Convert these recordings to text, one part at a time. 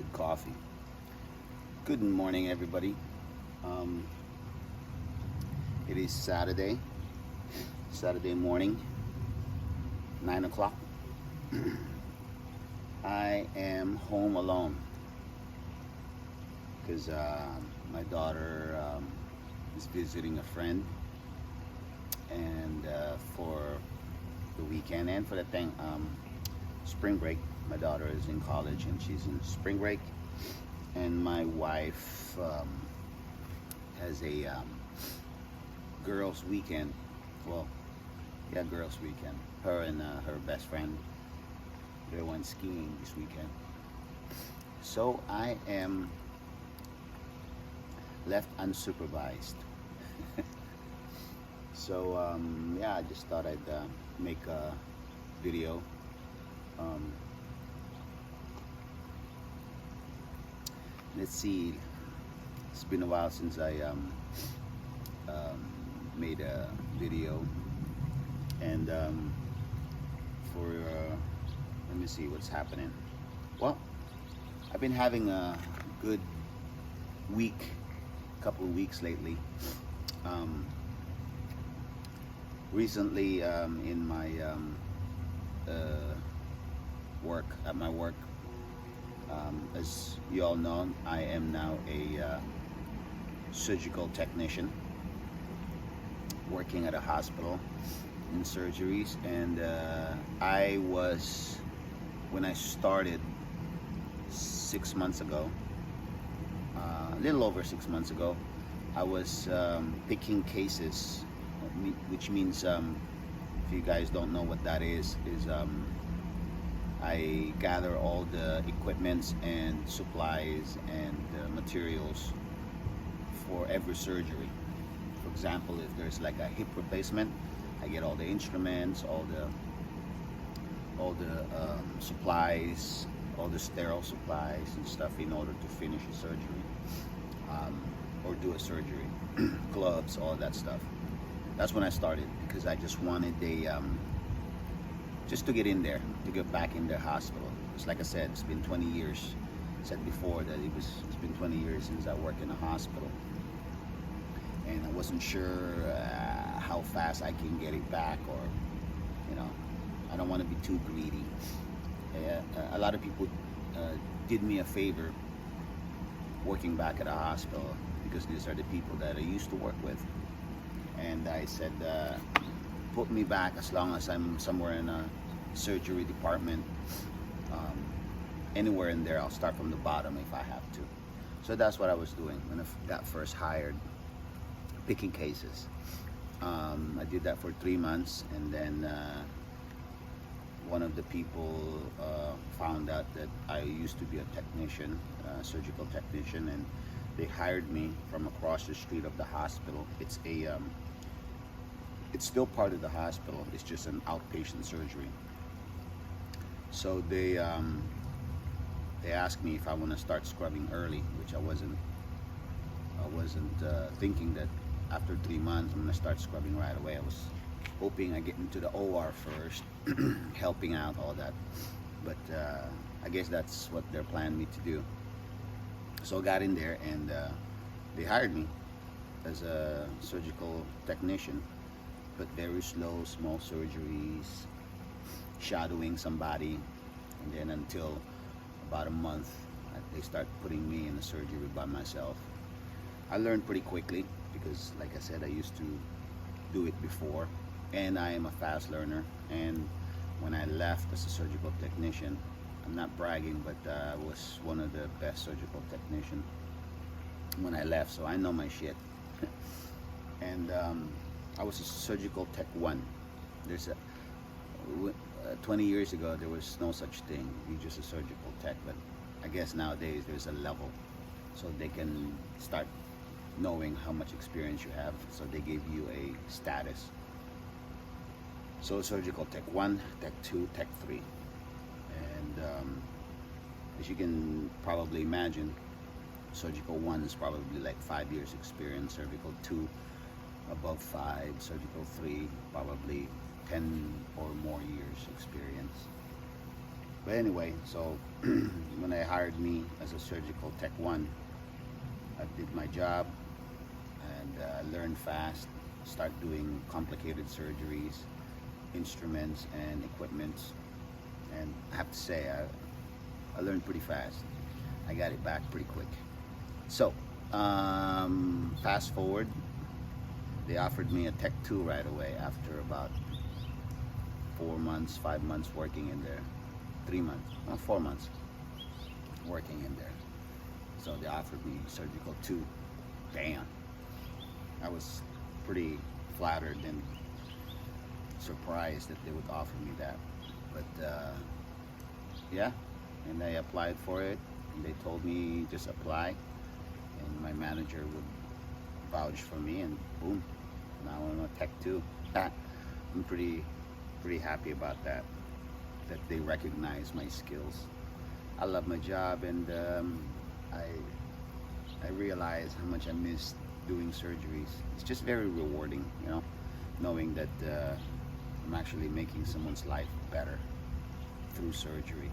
good coffee. Good morning, everybody. Um, it is Saturday morning, 9 o'clock. I am home alone because my daughter is visiting a friend, and for the weekend and for the spring break. My daughter is in college and she's in spring break, and my wife has a girls' weekend. Well, yeah, girls' weekend. Her and her best friend, they went skiing this weekend. So I am left unsupervised. So yeah, I just thought I'd make a video. Um, let's see, it's been a while since I made a video, and let me see what's happening. Well, I've been having a good couple of weeks lately. Recently, in my at my work, as you all know, I am now a surgical technician working at a hospital in surgeries, and when I started 6 months ago, a little over 6 months ago, I was picking cases, which means, if you guys don't know what that is I gather all the equipments and supplies and materials for every surgery. For example, if there's like a hip replacement, I get all the instruments, all the supplies, all the sterile supplies and stuff in order to finish a surgery, or do a surgery, gloves, all that stuff. That's when I started, because I just wanted just to get in there, to get back in the hospital. It's like I said, it's been 20 years. I said before that it's been 20 years since I worked in a hospital, and I wasn't sure how fast I can get it back, or I don't want to be too greedy. A lot of people did me a favor working back at a hospital, because these are the people that I used to work with, and I said, put me back as long as I'm somewhere in a surgery department. Anywhere in there, I'll start from the bottom if I have to. So that's what I was doing when I got first hired, picking cases. I did that for 3 months, and then one of the people found out that I used to be a technician, surgical technician, and they hired me from across the street of the hospital. It's still part of the hospital. It's just an outpatient surgery. So they asked me if I want to start scrubbing early, which I wasn't thinking that after 3 months I'm going to start scrubbing right away. I was hoping I get into the OR first, helping out, all that. But I guess that's what they're planning me to do. So I got in there, and they hired me as a surgical technician, but very slow, small surgeries, shadowing somebody, and then until about a month, they start putting me in the surgery by myself. I learned pretty quickly because, like I said, I used to do it before, and I am a fast learner. And when I left as a surgical technician, I'm not bragging, but I was one of the best surgical technicians when I left, so I know my shit. And I was a surgical tech 1. 20 years ago, there was no such thing. You're just a surgical tech, but I guess nowadays there's a level, so they can start knowing how much experience you have, so they give you a status. So surgical tech 1, tech 2, tech 3. And as you can probably imagine, surgical 1 is probably like 5 years experience, surgical 2 above 5, surgical 3 probably 10 or more years experience. But anyway, so when they hired me as a surgical tech 1, I did my job, and I learned fast, start doing complicated surgeries, instruments and equipments. And I have to say, I learned pretty fast. I got it back pretty quick. So, fast forward, they offered me a Tech 2 right away after about 4 months, 5 months working in there. 3 months, 4 months working in there. So they offered me Surgical 2. Damn. I was pretty flattered and surprised that they would offer me that. But yeah, and I applied for it, and they told me just apply, and my manager would vouch for me, and boom, now I'm a Tech 2. I'm pretty happy about that they recognize my skills. I love my job, and I realize how much I miss doing surgeries. It's just very rewarding, you know, knowing that I'm actually making someone's life better through surgery.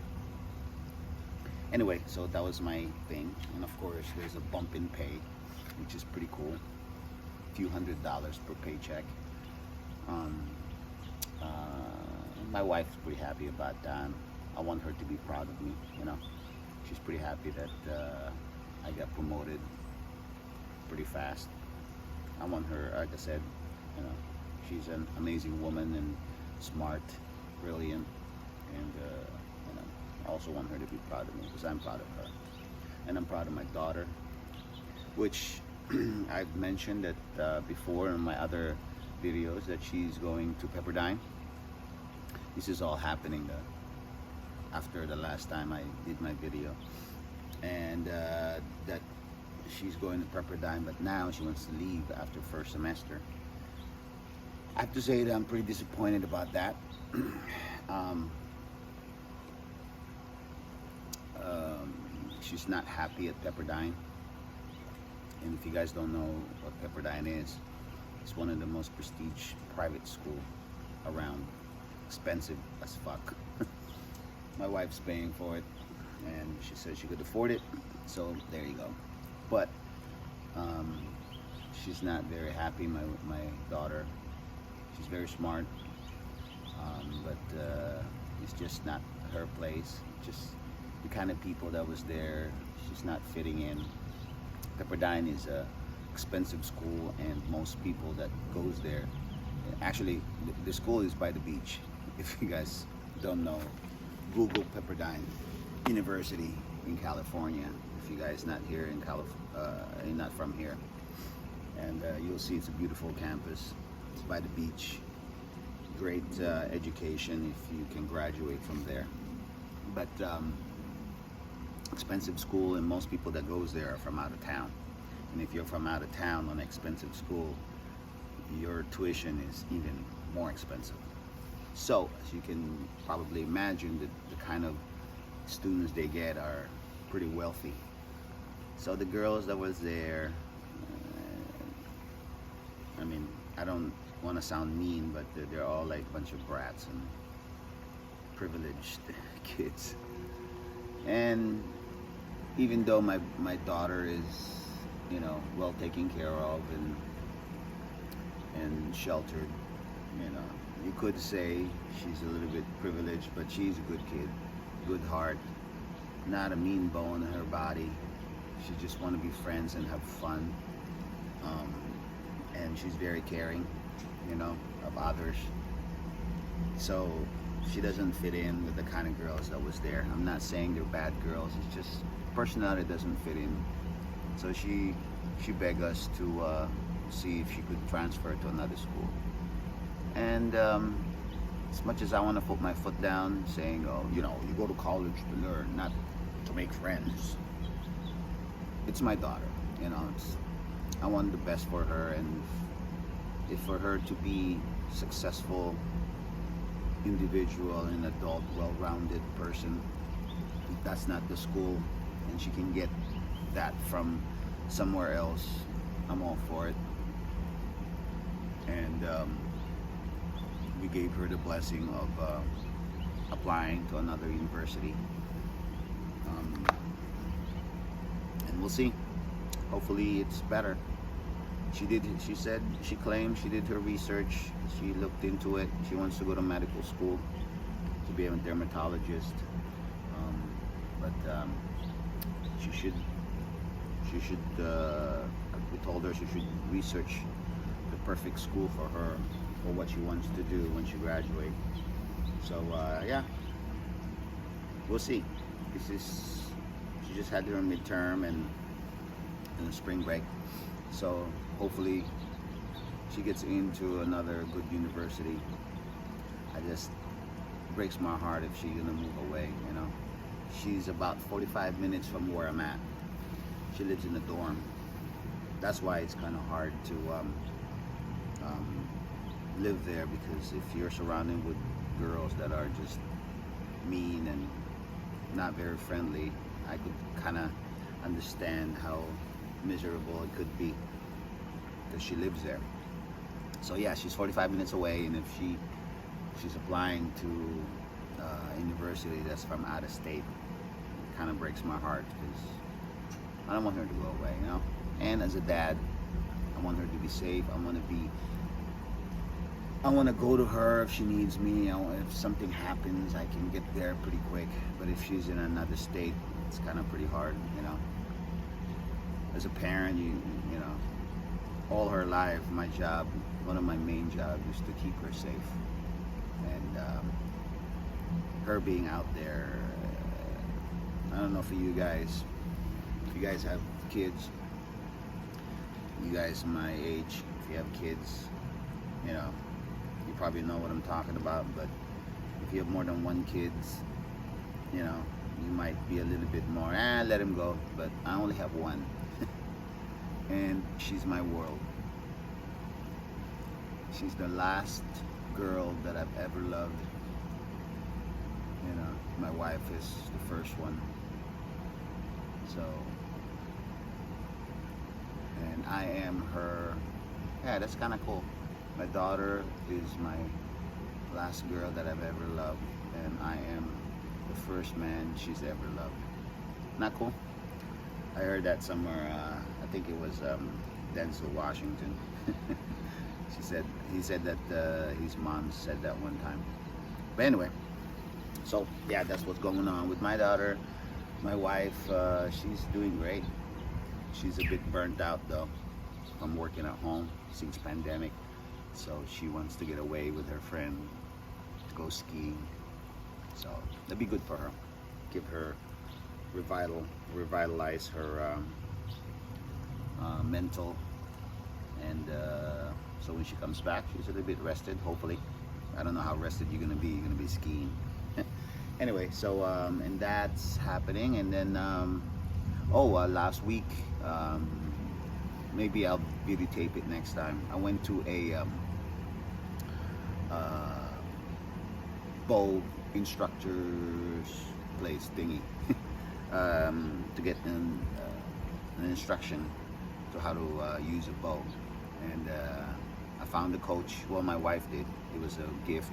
Anyway, so that was my thing, and of course there's a bump in pay, which is pretty cool. A few $100s per paycheck. My wife's pretty happy about that. I want her to be proud of me, you know. She's pretty happy that I got promoted pretty fast. I want her, like I said, you know, she's an amazing woman and smart, brilliant, and you know, I also want her to be proud of me because I'm proud of her, and I'm proud of my daughter, which I've mentioned that before in my other videos, that she's going to Pepperdine. This is all happening after the last time I did my video, and that she's going to Pepperdine, but now she wants to leave after first semester. I have to say that I'm pretty disappointed about that. She's not happy at Pepperdine, and if you guys don't know what Pepperdine is, it's one of the most prestigious private school around. Expensive as fuck. My wife's paying for it, and she said she could afford it, so there you go. But she's not very happy. My daughter, she's very smart, but it's just not her place. Just the kind of people that was there, she's not fitting in. Pepperdine is a expensive school, and most people that goes there, actually the school is by the beach. If you guys don't know, Google Pepperdine University in California. If you guys not here in not from here, and you'll see it's a beautiful campus. It's by the beach. Great education if you can graduate from there. But expensive school, and most people that goes there are from out of town. And if you're from out of town on an expensive school, your tuition is even more expensive. So, as you can probably imagine, the kind of students they get are pretty wealthy. So the girls that was there, I mean, I don't want to sound mean, but they're all like a bunch of brats and privileged kids. And even though my daughter is, you know, well taken care of and sheltered, you know, you could say she's a little bit privileged, but she's a good kid, good heart, not a mean bone in her body. She just want to be friends and have fun, and she's very caring, you know, of others. So she doesn't fit in with the kind of girls that was there. I'm not saying they're bad girls, it's just personality doesn't fit in. So she begged us to see if she could transfer to another school. And as much as I want to put my foot down, saying, oh, you know, you go to college to learn, not to make friends. It's my daughter, you know. I want the best for her, and if for her to be successful individual and adult, well-rounded person, if that's not the school, and she can get that from somewhere else, I'm all for it. And we gave her the blessing of applying to another university, and we'll see. Hopefully it's better. She claimed she did her research, she looked into it, she wants to go to medical school to be a dermatologist, but we told her she should research the perfect school for her, for what she wants to do when she graduates. So yeah, we'll see. She just had her midterm and the spring break, so hopefully she gets into another good university. It just breaks my heart if she's gonna move away, you know. She's about 45 minutes from where I'm at. She lives in a dorm. That's why it's kind of hard to live there, because if you're surrounded with girls that are just mean and not very friendly, I could kind of understand how miserable it could be, because she lives there. So yeah, she's 45 minutes away, and if she's applying to a university that's from out of state, it kind of breaks my heart, because I don't want her to go away, you know. And as a dad, I want her to be safe. I want to go to her if she needs me. If something happens, I can get there pretty quick. But if she's in another state, it's kind of pretty hard, you know. As a parent, you know, all her life, my job, one of my main jobs is to keep her safe. And her being out there, I don't know for you guys, if you guys have kids, you guys my age, if you have kids, you know, you probably know what I'm talking about. But if you have more than one kid, you know, you might be a little bit more, let him go. But I only have one. And she's my world. She's the last girl that I've ever loved. You know, my wife is the first one. So, and I am her. Yeah, that's kind of cool. My daughter is my last girl that I've ever loved, and I am the first man she's ever loved. Not cool? I heard that somewhere. I think it was Denzel Washington. He said that his mom said that one time. But anyway, so yeah, that's what's going on with my daughter. My wife, she's doing great. She's a bit burnt out though from working at home since pandemic. So she wants to get away with her friend, to go skiing. So that'd be good for her. Give her revitalize her mental, and so when she comes back, she's a little bit rested. Hopefully, I don't know how rested you're gonna be. You're gonna be skiing. Anyway, so and that's happening. And then last week, maybe I'll videotape it next time. I went to a bow instructor's place thingy to get an instruction to how to use a bow. And I found a coach. Well, my wife did. It was a gift.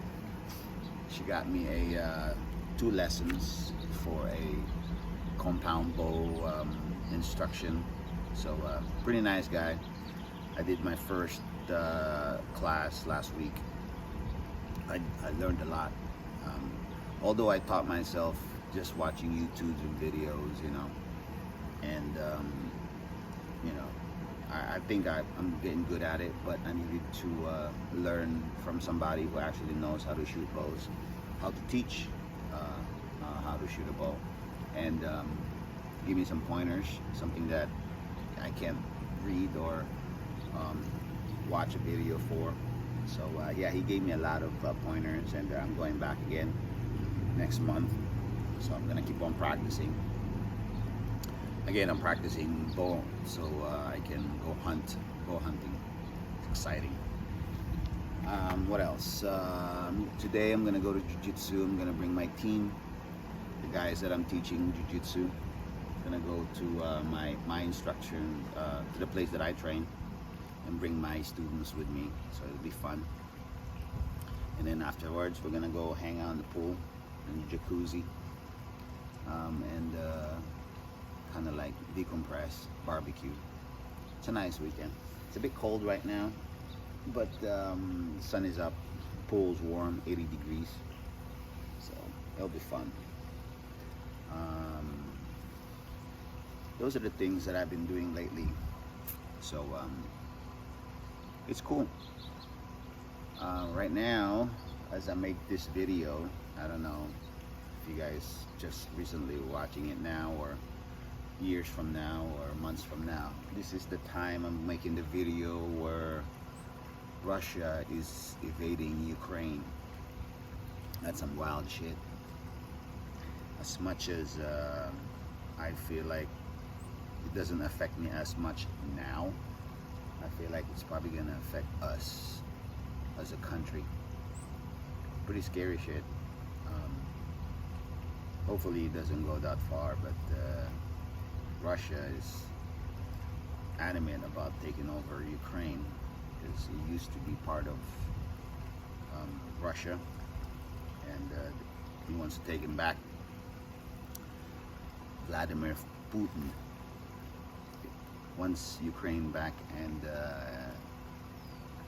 She got me a 2 lessons for a compound bow instruction. So pretty nice guy. I did my first class last week. I learned a lot. Although I taught myself just watching YouTubes and videos, you know, and you know, I think I'm getting good at it, but I needed to learn from somebody who actually knows how to shoot bows, how to teach how to shoot a bow, and give me some pointers, something that I can't read or watch a video for. So yeah, he gave me a lot of pointers, and I'm going back again next month. So I'm gonna keep on practicing. Again, I'm practicing bow, so I can go hunting. It's exciting. What else? Today I'm gonna go to jiu-jitsu. I'm gonna bring my team, the guys that I'm teaching jiu-jitsu. I'm gonna go to my instruction, to the place that I train, and bring my students with me, so it'll be fun. And then afterwards we're gonna go hang out in the pool, and jacuzzi, and kind of like decompress, barbecue. It's a nice weekend. It's a bit cold right now, but the sun is up, pool's warm, 80 degrees, so it'll be fun. Those are the things that I've been doing lately, so it's cool. Right now, as I make this video, I don't know if you guys just recently watching it now, or years from now, or months from now. This is the time I'm making the video where Russia is invading Ukraine. That's some wild shit. As much as I feel like it doesn't affect me as much now, I feel like it's probably gonna affect us as a country. Pretty scary shit. Hopefully it doesn't go that far, but Russia is adamant about taking over Ukraine, because it used to be part of Russia, and he wants to take him back. Vladimir Putin wants Ukraine back, and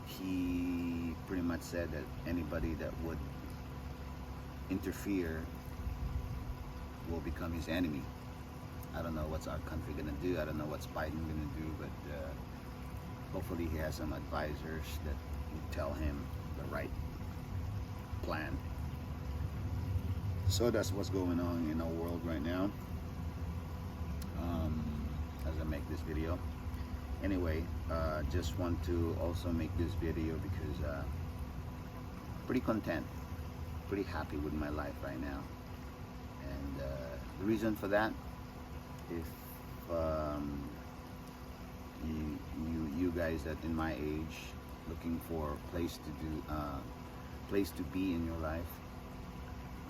he pretty much said that anybody that would interfere will become his enemy. I don't know what's our country gonna do. I don't know what's Biden gonna do, but hopefully he has some advisors that will tell him the right plan. So that's what's going on in our world right now, as I make this video. Anyway, just want to also make this video because pretty content, pretty happy with my life right now. And the reason for that, if you guys that in my age looking for a place to be in your life,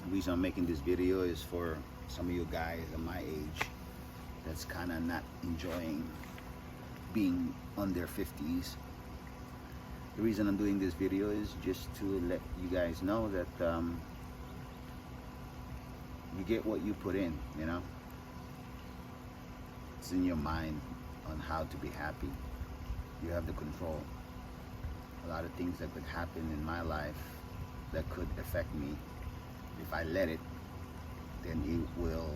the reason I'm making this video is for some of you guys at my age that's kind of not enjoying being on their 50s. The reason I'm doing this video is just to let you guys know that you get what you put in, you know. It's in your mind on how to be happy. You have the control. A lot of things that could happen in my life that could affect me, if I let it, then it will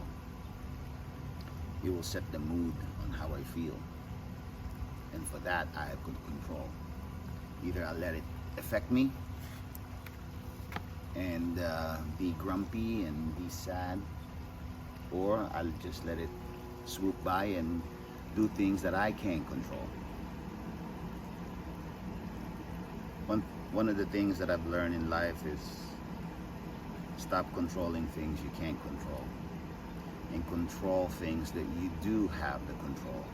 set the mood on how I feel. And for that, I have good control. Either I let it affect me and be grumpy and be sad, or I'll just let it swoop by and do things that I can't control. One of the things that I've learned in life is stop controlling things you can't control, and control things that you do have the control.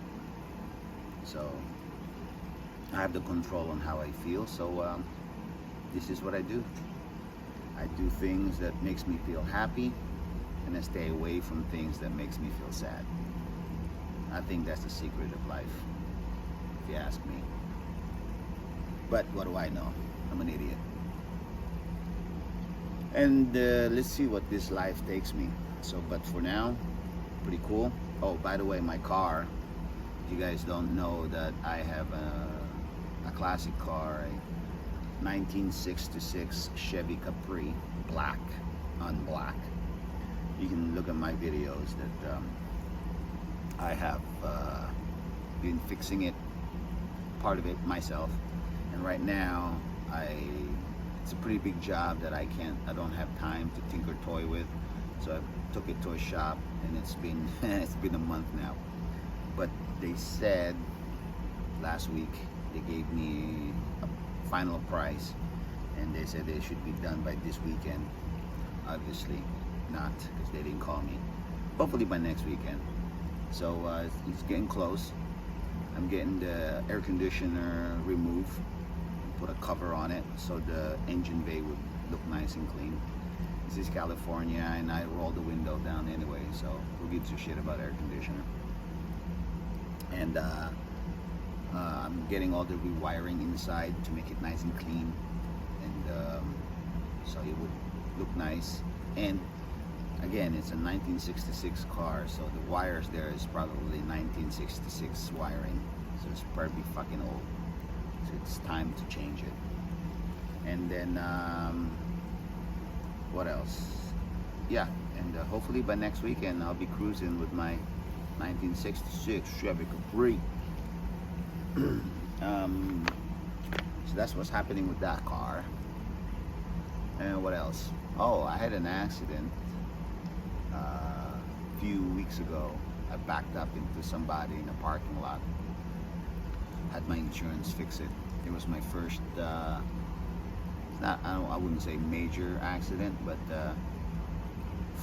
So I have the control on how I feel, so this is what I do. I do things that makes me feel happy, and I stay away from things that makes me feel sad. I think that's the secret of life, if you ask me. But what do I know? I'm an idiot. And let's see what this life takes me. So, but for now, pretty cool. Oh, by the way, my car, you guys don't know that I have a classic car, a 1966 Chevy Capri, black on black. You can look at my videos that I have been fixing it, part of it myself, and right now it's a pretty big job that I don't have time to tinker toy with, so I took it to a shop, and it's been it's been a month now. But they said last week they gave me a final price, and they said they should be done by this weekend. Obviously not, because they didn't call me. Hopefully by next weekend. So it's getting close. I'm getting the air conditioner removed, put a cover on it so the engine bay would look nice and clean. This is California, and I roll the window down anyway, so who gives a shit about air conditioner? And I'm getting all the rewiring inside to make it nice and clean, and so it would look nice. And again, it's a 1966 car, so the wires there is probably 1966 wiring, so it's probably fucking old, so it's time to change it. And then what else? Yeah, and hopefully by next weekend I'll be cruising with my 1966 Chevy Capri. So that's what's happening with that car. And what else? Oh, I had an accident a few weeks ago. I backed up into somebody in a parking lot. Had my insurance fix it. It was my first, I wouldn't say major accident, but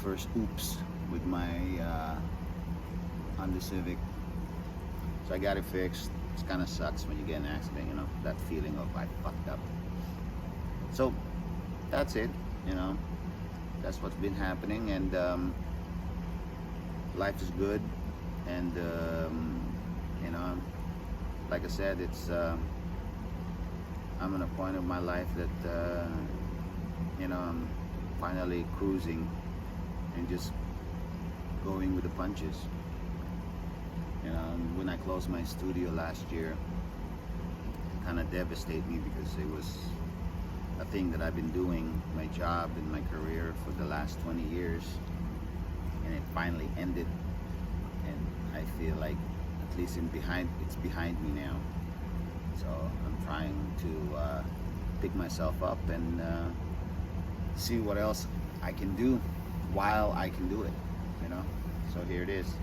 first oops with my Honda Civic. So I got it fixed. It kind of sucks when you get in an accident, you know, that feeling of I fucked up. So that's it, you know, that's what's been happening, and life is good, and you know, like I said, it's I'm at a point of my life that you know, I'm finally cruising and just going with the punches. You know, when I closed my studio last year, it kind of devastated me because it was a thing that I've been doing, my job and my career for the last 20 years, and it finally ended, and I feel like at least it's behind me now. So I'm trying to pick myself up and see what else I can do while I can do it, you know. So here it is.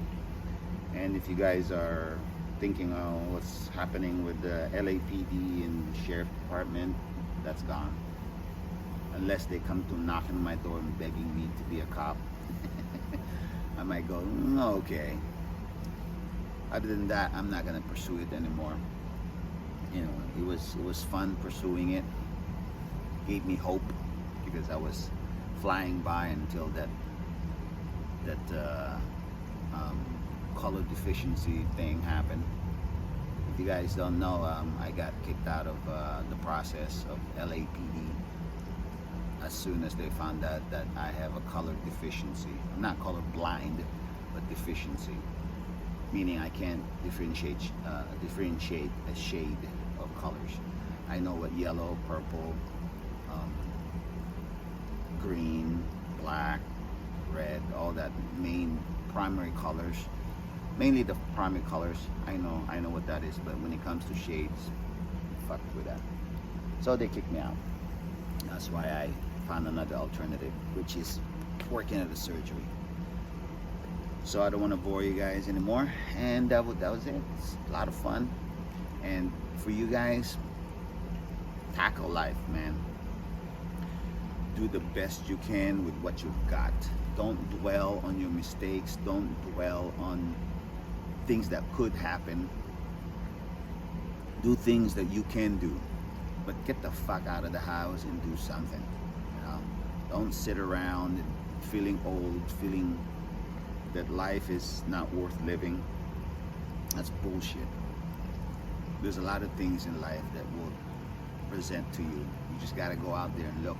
And if you guys are thinking, oh, what's happening with the LAPD and the Sheriff Department, that's gone. Unless they come to knock on my door and begging me to be a cop, I might go, okay. Other than that, I'm not gonna pursue it anymore. You know, it was fun pursuing it. Gave me hope because I was flying by until that color deficiency thing happened. If you guys don't know, I got kicked out of the process of LAPD as soon as they found out that I have a color deficiency. I'm not color blind, but deficiency, meaning I can't differentiate a shade of colors. I know what yellow, purple, green, black, red, all that main primary colors, mainly the primary colors, I know what that is, but when it comes to shades, fuck with that. So they kicked me out. That's why I found another alternative, which is working at a surgery. So I don't want to bore you guys anymore, and that was it. It's a lot of fun, and for you guys, tackle life, man. Do the best you can with what you've got. Don't dwell on your mistakes. Don't dwell on things that could happen. Do things that you can do, but get the fuck out of the house and do something. You know, don't sit around feeling old, feeling that life is not worth living. That's bullshit. There's a lot of things in life that will present to you. You just gotta go out there and look.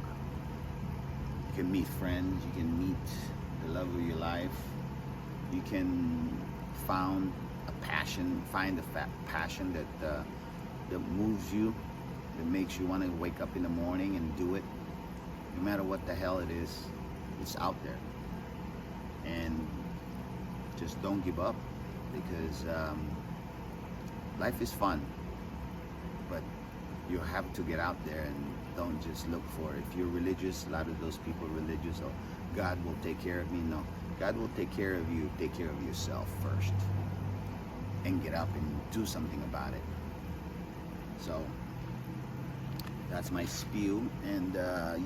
You can meet friends, you can meet the love of your life, you can find a passion that moves you, that makes you want to wake up in the morning and do it. No matter what the hell it is, it's out there. And just don't give up, because life is fun, but you have to get out there and don't just look for it. If you're religious, a lot of those people are religious, oh, God will take care of me. No, God will take care of you. Take care of yourself first, and get up and do something about it. So that's my spiel, and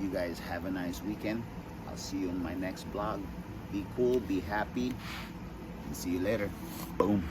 you guys have a nice weekend. I'll see you in my next vlog. Be cool, be happy, and see you later. Boom.